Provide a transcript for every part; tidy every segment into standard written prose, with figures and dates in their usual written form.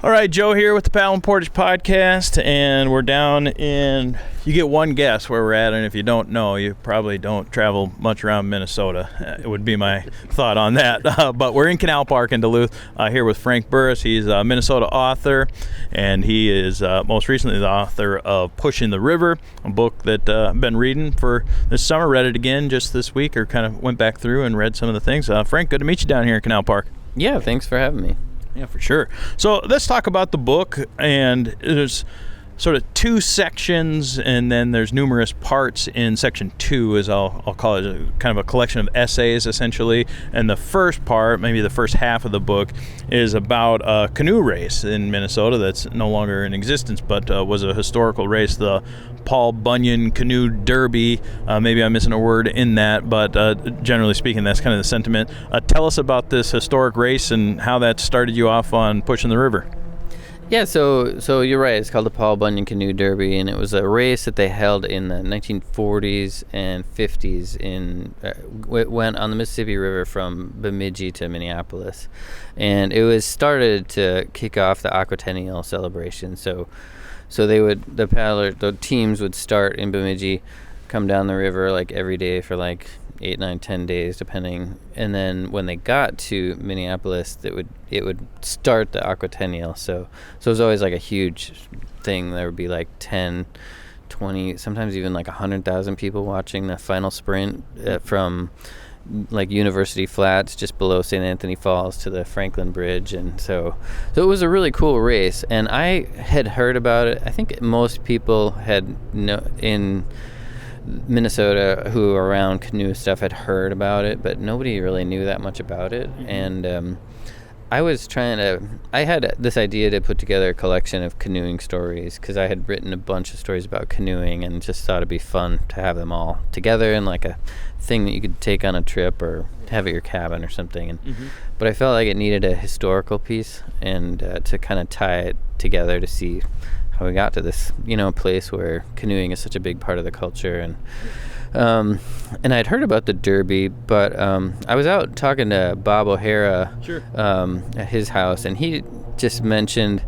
All right, Joe here with the Paddle Portage Podcast, and we're down in, you get one guess where we're at, and if you don't know, you probably don't travel much around Minnesota. It would be my thought on that. But we're in Canal Park in Duluth here with Frank Bures. He's a Minnesota author, and he is most recently the author of Pushing the River, a book that I've been reading for this summer. Read it again just this week, or kind of went back through and read some of the things. Frank, good to meet you down here in Canal Park. Yeah, thanks for having me. Yeah, for sure. So let's talk about the book, and there's sort of two sections, and then there's numerous parts in section 2, as I'll call it, kind of a collection of essays, essentially. And the first part, maybe the first half of the book, is about a canoe race in Minnesota that's no longer in existence, but was a historical race, the Paul Bunyan Canoe Derby. Maybe I'm missing a word in that, but generally speaking, that's kind of the sentiment. Tell us about this historic race and how that started you off on Pushing the River. Yeah, so you're right. It's called the Paul Bunyan Canoe Derby, and it was a race that they held in the 1940s and 50s. It went on the Mississippi River from Bemidji to Minneapolis, and it was started to kick off the Aquatennial celebration. So the teams would start in Bemidji, come down the river like every day for like 8, 9, 10 days depending, and then when they got to Minneapolis, it would start the Aquatennial. So it was always like a huge thing. There would be like 10, 20, sometimes even like 100,000 people watching the final sprint from like University Flats just below St. Anthony Falls to the Franklin Bridge. And so it was a really cool race, and I had heard about it. I think most people in Minnesota who are around canoe stuff had heard about it, but nobody really knew that much about it. And I had this idea to put together a collection of canoeing stories, because I had written a bunch of stories about canoeing and just thought it'd be fun to have them all together in like a thing that you could take on a trip or have at your cabin or something. But I felt like it needed a historical piece, and to kind of tie it together to see how we got to this, place where canoeing is such a big part of the culture. And I'd heard about the Derby, but I was out talking to Bob O'Hara at his house, and he just mentioned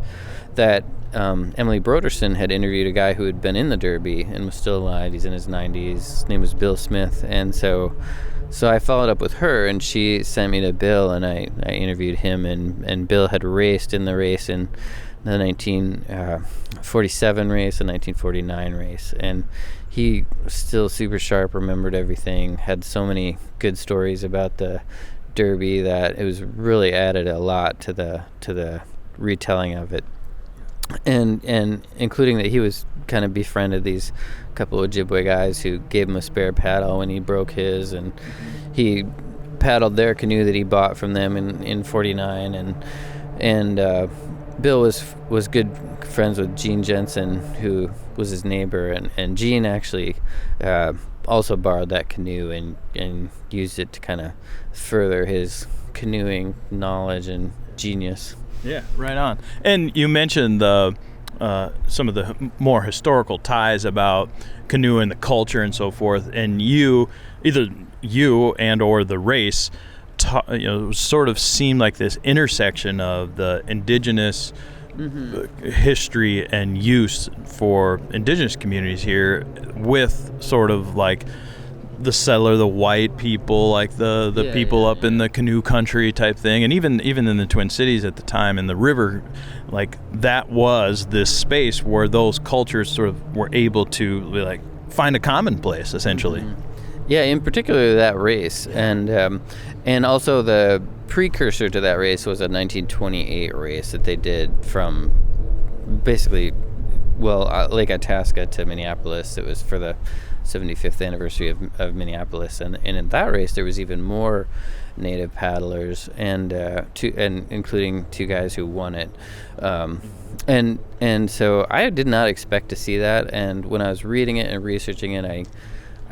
that Emily Broderson had interviewed a guy who had been in the Derby and was still alive. He's in his 90s. His name was Bill Smith. And so I followed up with her, and she sent me to Bill, and I interviewed him, and Bill had raced in the race in the 1947 race, the 1949 race, and he was still super sharp, remembered everything, had so many good stories about the Derby that it was really added a lot to the retelling of it, and including that he was kind of befriended these couple of Ojibwe guys who gave him a spare paddle when he broke his, and he paddled their canoe that he bought from them in 49, and Bill was good friends with Gene Jensen, who was his neighbor, and Gene actually also borrowed that canoe and used it to kind of further his canoeing knowledge and genius. Yeah, right on. And you mentioned some of the more historical ties about canoe and the culture and so forth, and either you and or the race sort of seemed like this intersection of the indigenous history and use for indigenous communities here with sort of like the settler, the white people, like the people up in the canoe country type thing. And even in the Twin Cities at the time, in the river, like that was this space where those cultures sort of were able to like find a common place, essentially. Yeah, in particular that race, and also the precursor to that race was a 1928 race that they did from basically, Lake Itasca to Minneapolis. It was for the 75th anniversary of Minneapolis, and in that race there was even more native paddlers, and including two guys who won it, and so I did not expect to see that, and when I was reading it and researching it, I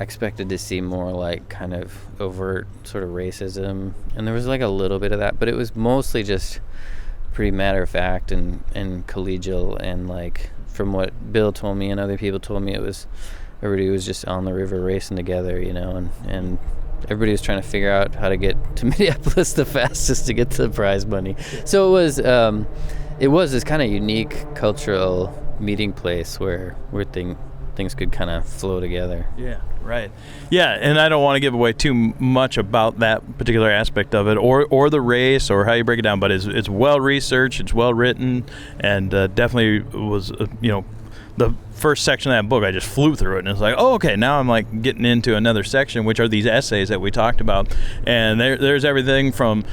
expected to see more like kind of overt sort of racism, and there was like a little bit of that, but it was mostly just pretty matter of fact and collegial, and like from what Bill told me and other people told me, everybody was just on the river racing together, and everybody was trying to figure out how to get to Minneapolis the fastest to get to the prize money. So it it was this kind of unique cultural meeting place where things could kind of flow together. Yeah, right. Yeah, and I don't want to give away too much about that particular aspect of it, or the race, or how you break it down. But it's well researched, it's well written, and definitely was the first section of that book, I just flew through it, and it's like, oh, okay, now I'm like getting into another section, which are these essays that we talked about, and there's everything from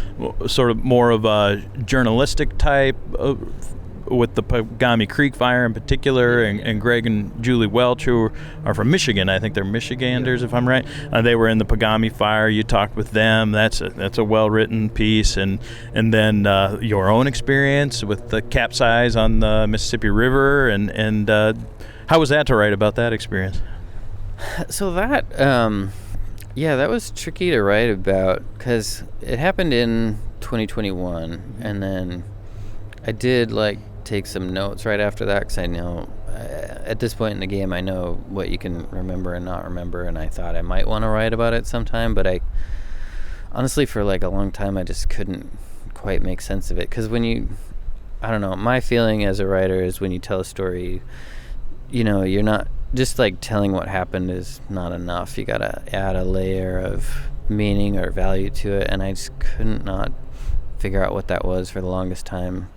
sort of more of a journalistic type with the Pagami Creek fire in particular, and Greg and Julie Welch, who are from Michigan. I think they're Michiganders, if I'm right. They were in the Pagami fire. You talked with them. That's a well-written piece. And then your own experience with the capsize on the Mississippi River, and how was that to write about that experience? So that, that was tricky to write about because it happened in 2021, and then I did take some notes right after that because I know at this point in the game I know what you can remember and not remember, and I thought I might want to write about it sometime, but I honestly for a long time I just couldn't quite make sense of it because I don't know, my feeling as a writer is when you tell a story, you're not just telling what happened is not enough. You gotta add a layer of meaning or value to it, and I just couldn't not figure out what that was for the longest time.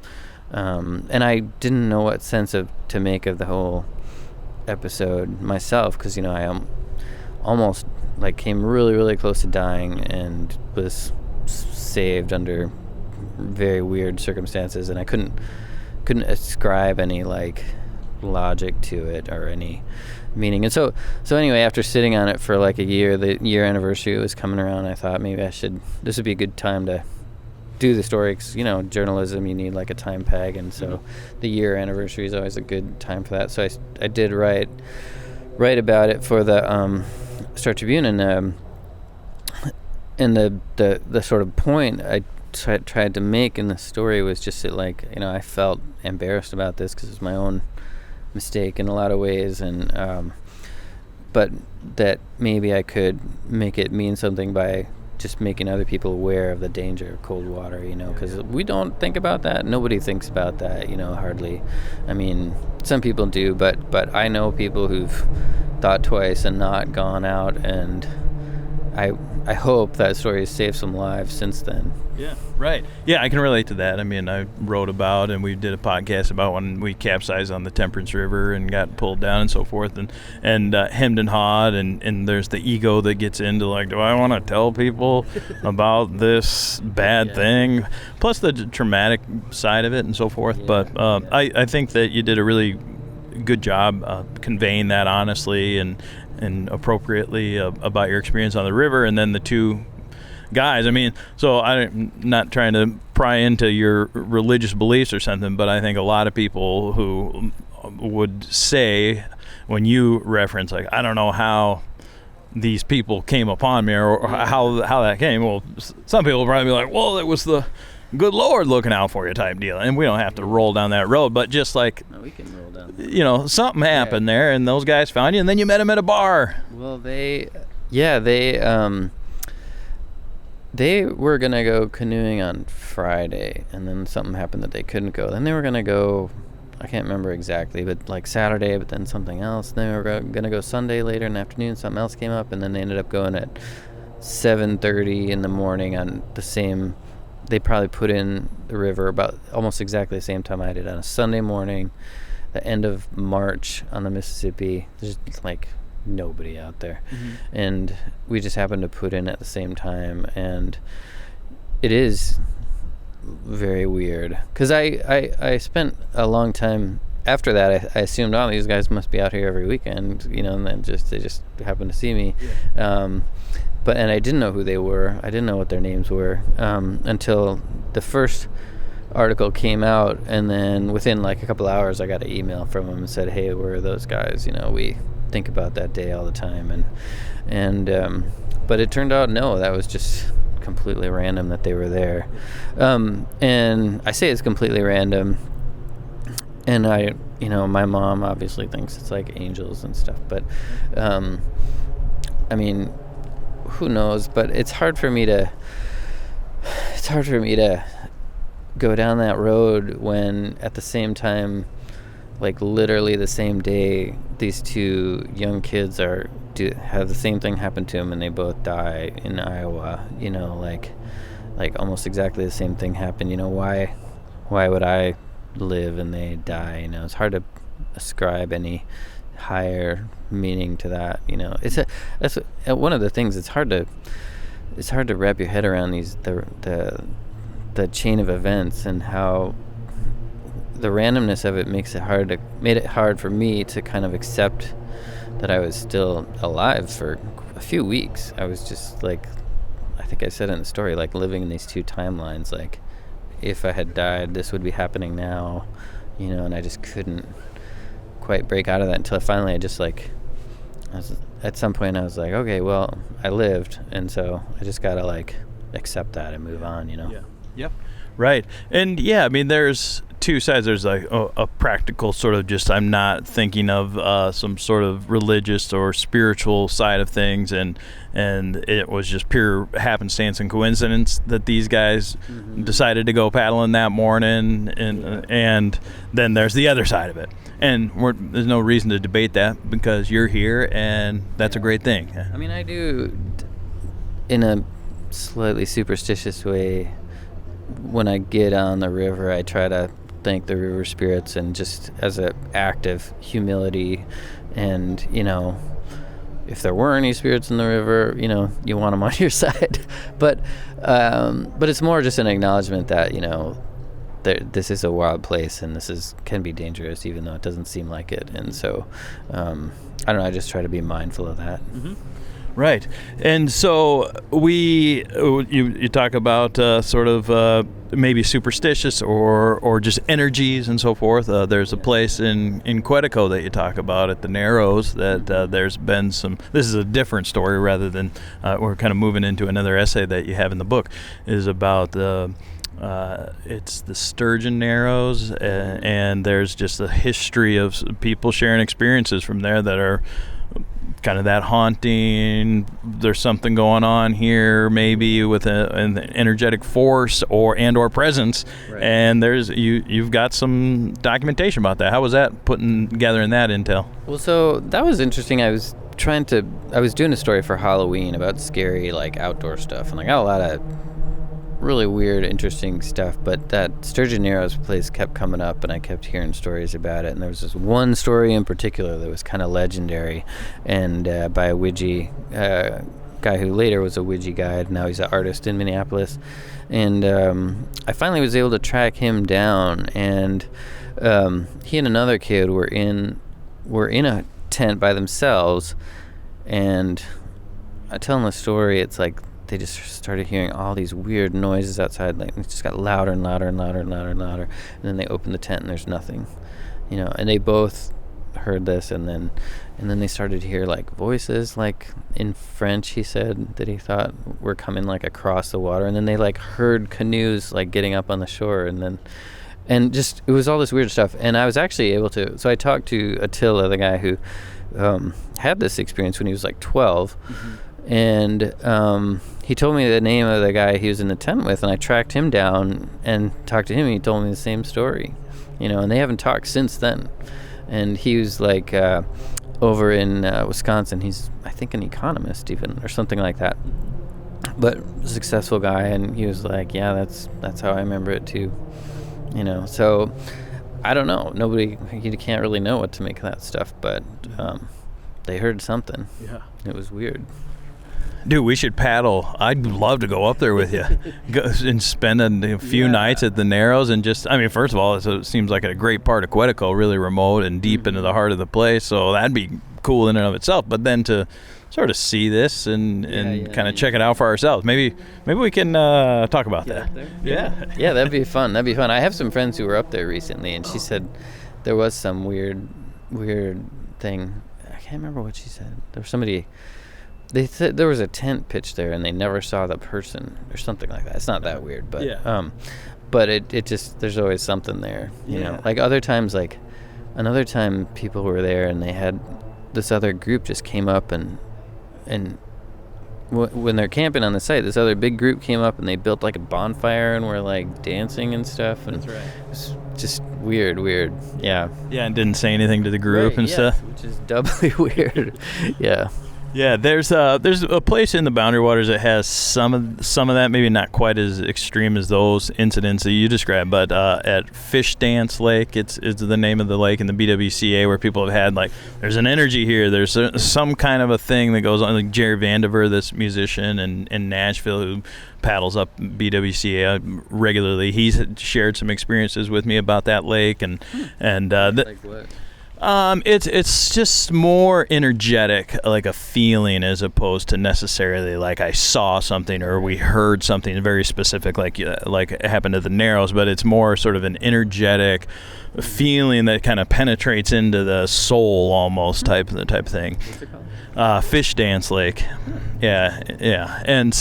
And I didn't know what sense to make of the whole episode myself because I almost came really, really close to dying and was saved under very weird circumstances, and I couldn't ascribe any logic to it or any meaning. And so anyway, after sitting on it for a year, the year anniversary was coming around, I thought maybe this would be a good time to do the story because journalism, you need a time peg, and so the year anniversary is always a good time for that. So I did write about it for the Star Tribune, and the sort of point I tried to make in the story was just that I felt embarrassed about this because it's my own mistake in a lot of ways, and but that maybe I could make it mean something by just making other people aware of the danger of cold water, because we don't think about that. Nobody thinks about that, hardly. I mean, some people do, but I know people who've thought twice and not gone out, and I hope that story has saved some lives since then. Yeah, right. Yeah, I can relate to that. I mean, I wrote about, and we did a podcast about when we capsized on the Temperance River and got pulled down and so forth, and hemmed and hawed, and there's the ego that gets into do I want to tell people about this bad thing? Plus the traumatic side of it and so forth. But I think that you did a really good job conveying that honestly and appropriately about your experience on the river, and then the two guys. I mean, so I'm not trying to pry into your religious beliefs or something, but I think a lot of people who would say when you reference I don't know how these people came upon me or how that came. Well, some people will probably be like, well, it was the good Lord looking out for you type deal, and we don't have to roll down that road, but just no, we can roll down. Something happened there, and those guys found you, and then you met them at a bar. Well, they were gonna go canoeing on Friday, and then something happened that they couldn't go. Then they were gonna go, I can't remember exactly, but Saturday, but then something else. Then they were gonna go Sunday later in the afternoon. Something else came up, and then they ended up going at 7:30 in the morning on the same. They probably put in the river about almost exactly the same time I did on a Sunday morning, the end of March on the Mississippi. There's nobody out there. Mm-hmm. And we just happened to put in at the same time, and it is very weird because I spent a long time after that. I assumed these guys must be out here every weekend, and then they just happened to see me. And I didn't know who they were. I didn't know what their names were until the first article came out, and then within a couple hours I got an email from them and said, hey, where are those guys? We think about that day all the time, and but it turned out no, that was just completely random that they were there, and I say it's completely random, and my mom obviously thinks it's angels and stuff, but I mean, who knows? But it's hard for me to go down that road when at the same time, like literally the same day, these two young kids have the same thing happen to them, and they both die in Iowa. You know, like almost exactly the same thing happened. You know, why would I live and they die? You know, it's hard to ascribe any higher meaning to that. You know, that's one of the things. It's hard to wrap your head around the chain of events, and how the randomness of it made it hard for me to kind of accept that I was still alive for a few weeks. I was just like, I think I said it in the story, like living in these two timelines. Like, if I had died, this would be happening now, you know, and I just couldn't quite break out of that until finally at some point I was like, okay, well, I lived, and so I just gotta like accept that and move on, you know. Yeah. Yep. Right. And yeah, I mean, there's two sides. There's like a practical sort of just, I'm not thinking of some sort of religious or spiritual side of things, and it was just pure happenstance and coincidence that these guys decided to go paddling that morning, and then there's the other side of it, and there's no reason to debate that because you're here, and that's a great thing. I mean, I do, in a slightly superstitious way, when I get on the river, I try to thank the river spirits, and just as an act of humility, and, you know, if there were any spirits in the river, you know, you want them on your side. But it's more just an acknowledgement that, you know, this is a wild place, and can be dangerous, even though it doesn't seem like it. And so, I don't know, I just try to be mindful of that. Mm-hmm. Right. And so you talk about sort of maybe superstitious or just energies and so forth. There's a place in Quetico that you talk about at the Narrows that there's been some, this is a different story rather than, we're kind of moving into another essay that you have in the book, is about it's the Sturgeon Narrows, and there's just a history of people sharing experiences from there that are kind of that haunting. There's something going on here, maybe with an energetic force or presence, right. And you've got some documentation about that. How was that gathering that intel? Well, so that was interesting. I was doing a story for Halloween about scary, like, outdoor stuff, and I got a lot of really weird, interesting stuff, but that Sturgeon Narrows place kept coming up, and I kept hearing stories about it, and there was this one story in particular that was kind of legendary, and by a Ouija guy who later was a Ouija guide. Now he's an artist in Minneapolis, and I finally was able to track him down, and he and another kid were in a tent by themselves, and I tell him the story, it's like they just started hearing all these weird noises outside. Like, it just got louder and louder and louder and louder and louder. And then they opened the tent and there's nothing, you know. And they both heard this, and then they started to hear like voices, like in French, he said, that he thought were coming like across the water. And then they like heard canoes like getting up on the shore, and just, it was all this weird stuff. And I was actually able to, so I talked to Attila, the guy who had this experience when he was like 12. Mm-hmm. And he told me the name of the guy he was in the tent with, and I tracked him down and talked to him, and he told me the same story, you know, and they haven't talked since then. And he was like over in Wisconsin. He's, I think, an economist even, or something like that, but a successful guy. And he was like, yeah, that's how I remember it too, you know. So I don't know, you can't really know what to make of that stuff, but they heard something. Yeah, it was weird. Dude, we should paddle. I'd love to go up there with you go and spend a few nights at the Narrows, and just, I mean, first of all, it seems like a great part of Quetico, really remote and deep into the heart of the place, so that'd be cool in and of itself. But then to sort of see this and kind of check it out for ourselves, maybe we can talk about that. Yeah, that'd be fun. I have some friends who were up there recently, and she said there was some weird thing. I can't remember what she said. There was somebody. They said there was a tent pitched there, and they never saw the person, or something like that. It's not that weird, but but it just, there's always something there, you know. Like other times, like another time people were there, and they had this other group just came up and when they're camping on the site, this other big group came up and they built like a bonfire and were like dancing and stuff. And That's right. It's just weird. Yeah. Yeah, and didn't say anything to the group and stuff. Which is doubly weird. Yeah. Yeah, there's a place in the Boundary Waters that has some of that, maybe not quite as extreme as those incidents that you described, but at Fish Dance Lake, it's the name of the lake in the BWCA, where people have had, like, there's an energy here, there's some kind of a thing that goes on. Like Jerry Vandiver, this musician in Nashville who paddles up BWCA regularly, he's shared some experiences with me about that lake, and Like what? It's just more energetic, like a feeling, as opposed to necessarily like I saw something or we heard something very specific, like it happened to the Narrows. But it's more sort of an energetic feeling that kind of penetrates into the soul, almost type of thing. What's it called? Fish Dance Lake. Yeah. And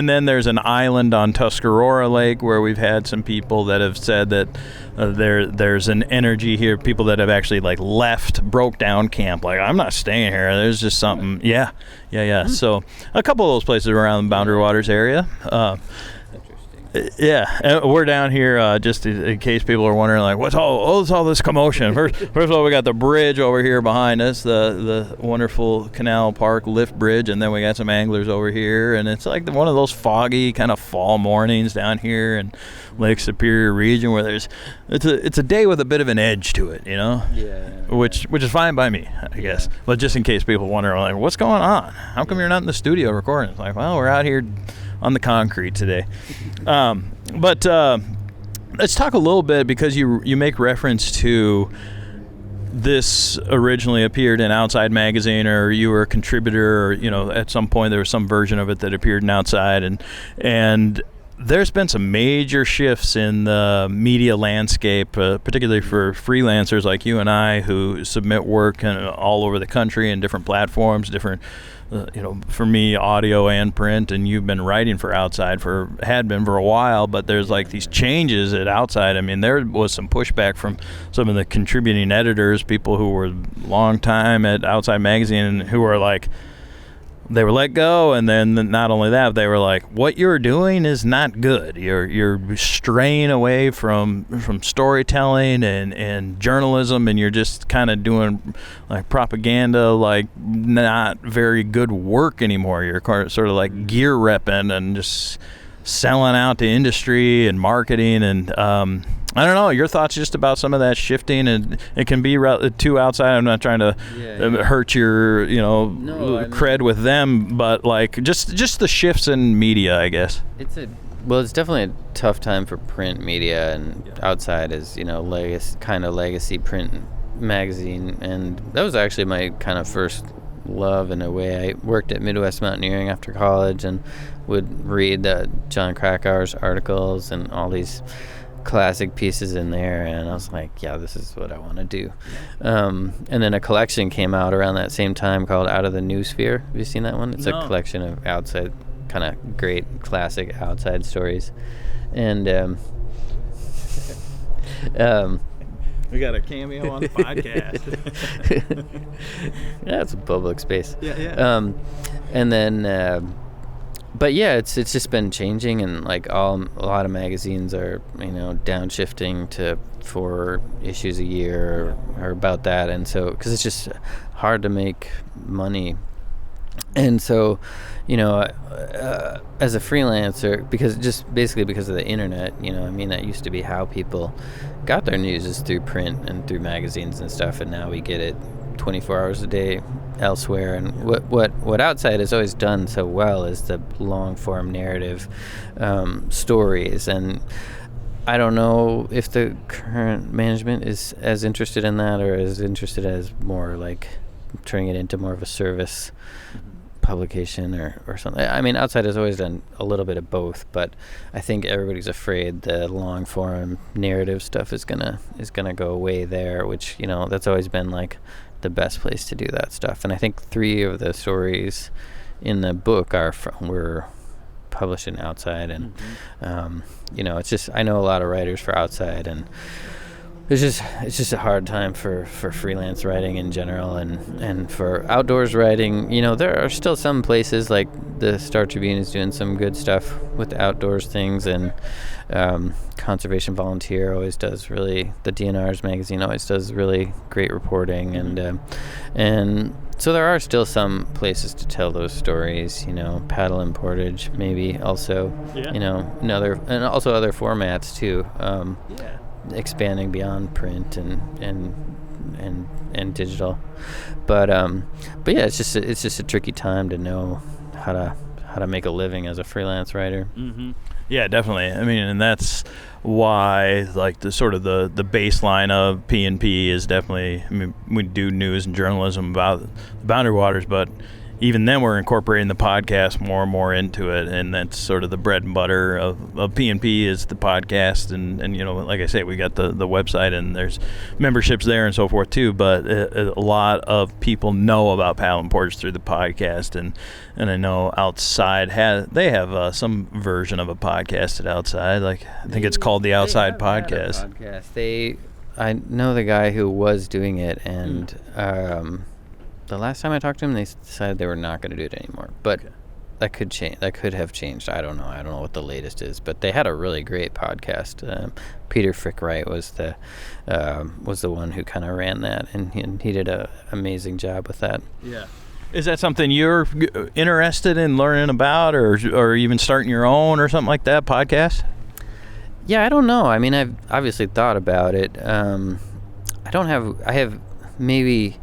then there's an island on Tuscarora Lake where we've had some people that have said that there's an energy here, people that have actually like broke down camp, like, I'm not staying here, there's just something. Yeah. So a couple of those places around the Boundary Waters area. Yeah, we're down here just in case people are wondering, like, what's all this commotion? First of all, we got the bridge over here behind us, the wonderful Canal Park lift bridge, and then we got some anglers over here, and it's like one of those foggy kind of fall mornings down here in Lake Superior region where it's a day with a bit of an edge to it, which is fine by me, I guess. But just in case people wonder, like, what's going on? How come you're not in the studio recording? It's like, well, we're out here on the concrete today. But let's talk a little bit, because you make reference to this originally appeared in Outside Magazine, or you were a contributor, or at some point there was some version of it that appeared in Outside, and there's been some major shifts in the media landscape, particularly for freelancers like you and I who submit work all over the country in different platforms, different for me, audio and print, and you've been writing for Outside had been for a while, but there's like these changes at Outside. I mean, there was some pushback from some of the contributing editors, people who were long time at Outside Magazine, who were like, they were let go, and then not only that, they were like, what you're doing is not good. You're straying away from storytelling and journalism, and you're just kind of doing like propaganda, like not very good work anymore. You're sort of like gear repping and just selling out to industry and marketing, and I don't know, your thoughts just about some of that shifting, and it can be too outside. I'm not trying to hurt your, cred with them, but like just the shifts in media, I guess. It's definitely a tough time for print media, and Outside is, legacy print magazine, and that was actually my kind of first love in a way. I worked at Midwest Mountaineering after college and would read John Krakauer's articles and all these classic pieces in there, and I was like, yeah, this is what I want to do. And then a collection came out around that same time called Out of the New Sphere. Have you seen that one? It's a collection of Outside, kind of great classic Outside stories. And we got a cameo on the podcast. Yeah, it's a public space. Yeah. And then but yeah, it's just been changing, and like a lot of magazines are downshifting to 4 issues a year or about that, and so because it's just hard to make money, and so as a freelancer, because of the internet, that used to be how people got their news, is through print and through magazines and stuff, and now we get it 24 hours a day elsewhere. And what Outside has always done so well is the long form narrative stories, and I don't know if the current management is as interested in that, or as interested as more like turning it into more of a service publication or something. I mean, Outside has always done a little bit of both, but I think everybody's afraid the long form narrative stuff is gonna go away there, which that's always been like the best place to do that stuff. And I think 3 of the stories in the book were published in Outside, and it's just, I know a lot of writers for Outside, and it's just a hard time for freelance writing in general, and for outdoors writing. There are still some places, like the Star Tribune is doing some good stuff with the outdoors things, and Conservation Volunteer always does the DNR's magazine always does really great reporting, and so there are still some places to tell those stories. Paddle and Portage maybe also. Yeah. And other formats too. Expanding beyond print and digital, but yeah, it's just a tricky time to know how to make a living as a freelance writer. Mm-hmm. Yeah, definitely. I mean, and that's why, like, the sort of the baseline of P&P is definitely. I mean, we do news and journalism about the Boundary Waters, but even then we're incorporating the podcast more and more into it, and that's sort of the bread and butter of P&P is the podcast, and like I say, we got the website, and there's memberships there and so forth too, but a lot of people know about Paddle and Portage through the podcast, and I know Outside they have some version of a podcast at Outside, like I think it's called the Outside Podcast. I know the guy who was doing it, and the last time I talked to him, they decided they were not going to do it anymore. But that could change. That could have changed. I don't know. I don't know what the latest is. But they had a really great podcast. Peter Frick-Wright was the one who kind of ran that, and he did an amazing job with that. Yeah. Is that something you're interested in learning about, or even starting your own or something like that, podcast? Yeah, I don't know. I mean, I've obviously thought about it. I have maybe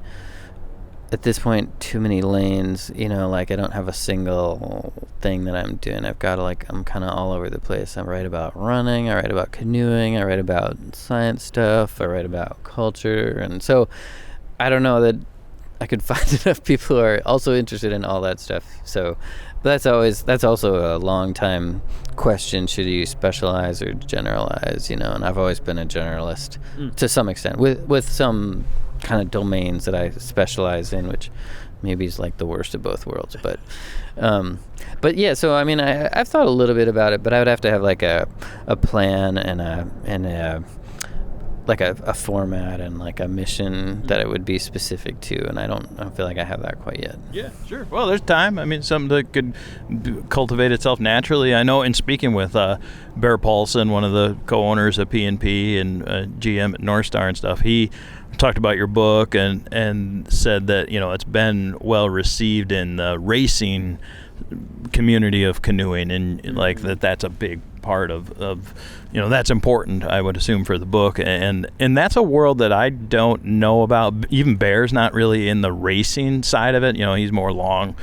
at this point too many lanes, like I don't have a single thing that I'm doing. I've got I'm kind of all over the place. I write about running, I write about canoeing, I write about science stuff, I write about culture, and so I don't know that I could find enough people who are also interested in all that stuff. So that's also a long time question. Should you specialize or generalize? And I've always been a generalist to some extent, with some kind of domains that I specialize in, which maybe is like the worst of both worlds. But yeah, so I mean, I've thought a little bit about it, but I would have to have like a plan and a format and like a mission that it would be specific to, and I don't feel like I have that quite yet. Yeah, sure. Well, there's time. I mean, something that could cultivate itself naturally. I know in speaking with Bear Paulson, one of the co-owners of P&P and GM at North Star and stuff, he talked about your book and said that it's been well received in the racing community of canoeing, and like that's a big part of that's important, I would assume, for the book, and that's a world that I don't know about. Even Bear's not really in the racing side of it. He's more long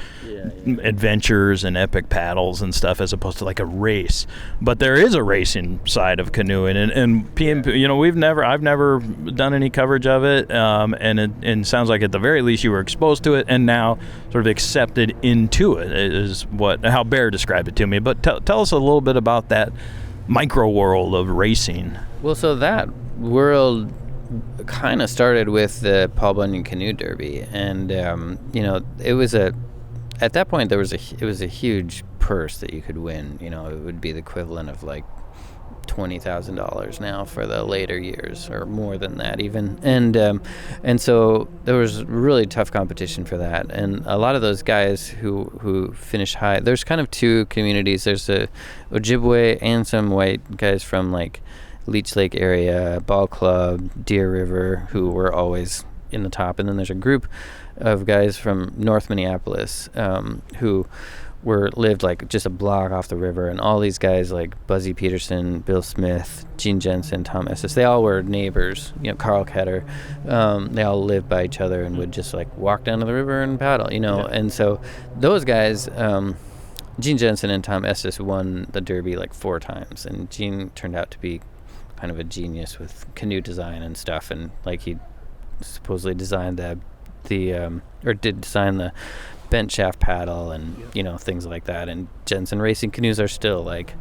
adventures and epic paddles and stuff, as opposed to like a race. But there is a racing side of canoeing, and P&P, I've never done any coverage of it, and it sounds like at the very least you were exposed to it and now sort of accepted into it, is how Bear described it to me. But tell us a little bit about that micro world of racing. Well, so that world kind of started with the Paul Bunyan Canoe Derby, and it was at that point it was a huge purse that you could win. It would be the equivalent of like $20,000 now for the later years, or more than that even, and so there was really tough competition for that, and a lot of those guys who finish high, there's kind of two communities. There's the Ojibwe and some white guys from like Leech Lake area, Ball Club, Deer River, who were always in the top, and then there's a group of guys from North Minneapolis who lived like just a block off the river, and all these guys like Buzzy Peterson, Bill Smith, Gene Jensen, Tom Estes, they all were neighbors. Carl Ketter, they all lived by each other and would just like walk down to the river and paddle. Yeah. And so those guys, Gene Jensen and Tom Estes won the Derby like 4 times, and Gene turned out to be kind of a genius with canoe design and stuff, and like he supposedly designed did design the bent shaft paddle and things like that, and Jensen racing canoes are still like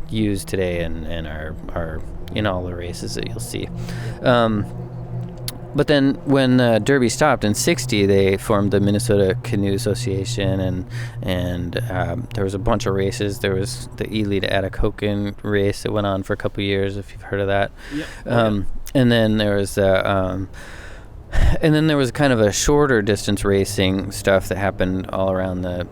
used today and are in all the races that you'll see, But then when Derby stopped in '60, they formed the Minnesota Canoe Association, and there was a bunch of races. There was the Ely to Atikokan race that went on for a couple years, if you've heard of that. Yep. And then there was kind of a shorter distance racing stuff that happened all around the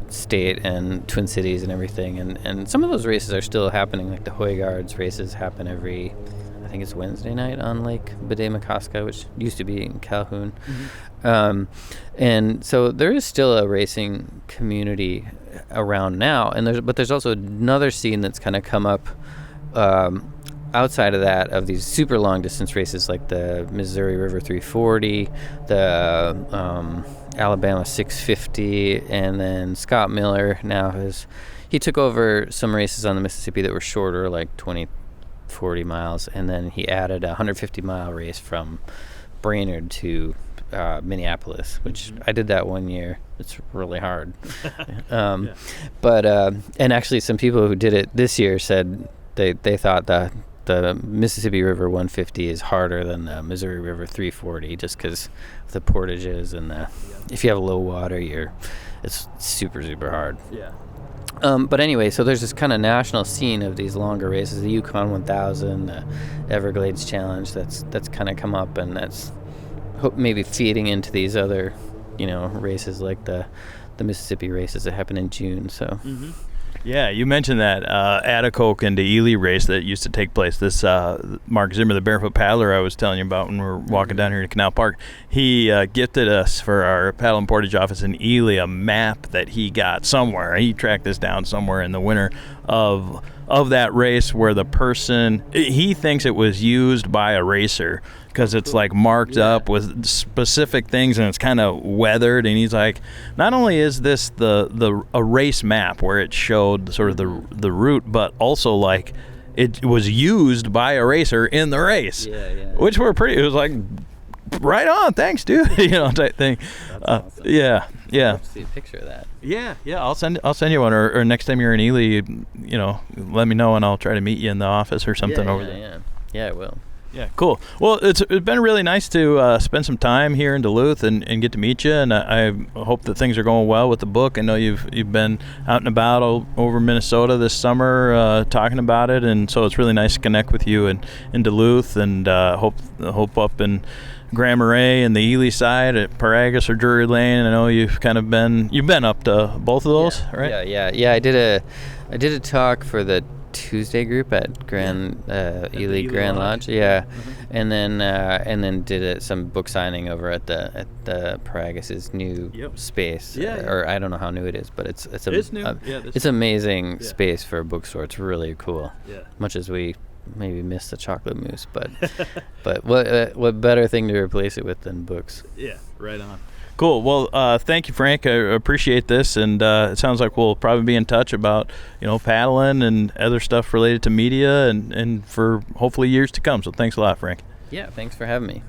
state and Twin Cities and everything. And some of those races are still happening, like the Hoygaard's races happen every, I think it's Wednesday night on Lake Bede-Makaska, which used to be in Calhoun. Mm-hmm. And so there is still a racing community around now, but there's also another scene that's kind of come up outside of that, of these super long distance races like the Missouri River 340, the Alabama 650, and then Scott Miller he took over some races on the Mississippi that were shorter, like 40 miles, and then he added a 150-mile race from Brainerd to Minneapolis, which I did that one year. It's really hard. But and actually some people who did it this year said they thought the Mississippi River 150 is harder than the Missouri River 340, just because of the portages and if you have low water, it's super, super hard. Yeah. But anyway, so there's this kind of national scene of these longer races, the Yukon 1000, the Everglades Challenge, that's kind of come up, and that's maybe feeding into these other, races like the Mississippi races that happen in June. So. Mm-hmm. Yeah, you mentioned that Atikokan to Ely race that used to take place. This Mark Zimmer, the barefoot paddler I was telling you about when we were walking down here to Canal Park, he gifted us for our Paddle and Portage office in Ely a map that he got somewhere. He tracked this down somewhere in the winter of that race where the person, he thinks it was used by a racer because it's like marked up with specific things and it's kind of weathered, and he's like, not only is this a race map where it showed sort of the route, but also like it was used by a racer in the race, which were pretty, it was like, right on, thanks dude, type thing. That's awesome. Yeah. I'd love to see a picture of that. Yeah, I'll send you one, or next time you're in Ely, let me know and I'll try to meet you in the office or something over there. Yeah, I will. Yeah, cool. Well, it's been really nice to spend some time here in Duluth and get to meet you, and I hope that things are going well with the book. I know you've been out and about over Minnesota this summer talking about it, and so it's really nice to connect with you in Duluth, and hope up in Grand Marais and the Ely side at Paragus or Drury Lane. I know you've been up to both of those, right? Yeah. I did a talk for the Tuesday group at Ely Grand Lodge. Yeah. Mm-hmm. and then did some book signing over at the Paragus's new space. Or I don't know how new it is, but it's new. It's amazing space for a bookstore. It's really cool. Yeah. Much as we maybe miss the chocolate mousse, but what better thing to replace it with than books? Yeah, right on. Cool. Well, thank you, Frank. I appreciate this, and it sounds like we'll probably be in touch about paddling and other stuff related to media and for hopefully years to come. So thanks a lot, Frank. Yeah, thanks for having me.